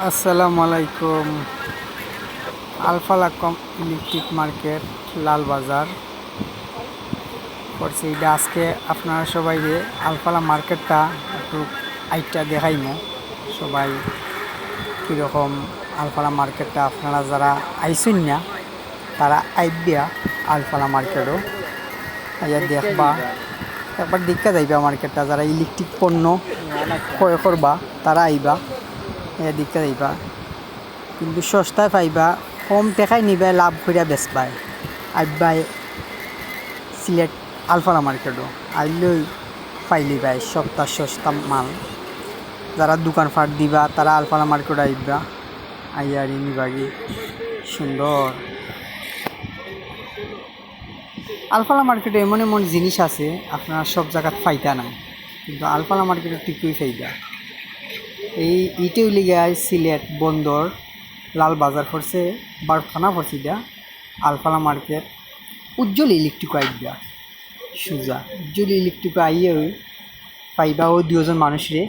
আসসালামু আলাইকুম। Al Falah electric market Lalbazar করছি। এটা আজকে আপনারা সবাই আলফালা মার্কেটটা একটু আইটা দেখাইমো সবাই কীরকম আলফালা মার্কেটটা। আপনারা যারা আইসুন না তারা আইবিয়া আলফালা মার্কেটও আইয়া দেখবা, একবার দেখা যাইবা মার্কেটটা। যারা ইলেকট্রিক পণ্য ক্রয় করবা তারা আইবা, আইয়া দেখা যাইবা। কিন্তু সস্তায় পাইবা, কম টাকায় নিবে, লাভ করিয়া বেচবাই। আইবাই সিলেট আলফালা মার্কেটও আইলেই পাইলি ভাই সস্তা মাল। যারা দোকান ফাট দিবা তারা আলফালা মার্কেট আইবা, আইয়ারি নিবাগি। সুন্দর আলফালা মার্কেটে এমন এমন জিনিস আছে আপনারা সব জায়গাত পাইতা না, কিন্তু আলফালা মার্কেটে ঠিকই পাইবা। এই ইটে উলি গায় সিলেট বন্দর লাল বাজার পড়ছে, বারখানা পড়ছে। এটা আলফালা মার্কেট উজ্জ্বল ইলেকট্রিক আইবা সুজা। উজ্জ্বল ইলেকট্রিক আইয়ে পাইবা ও 2জন মানুষরে।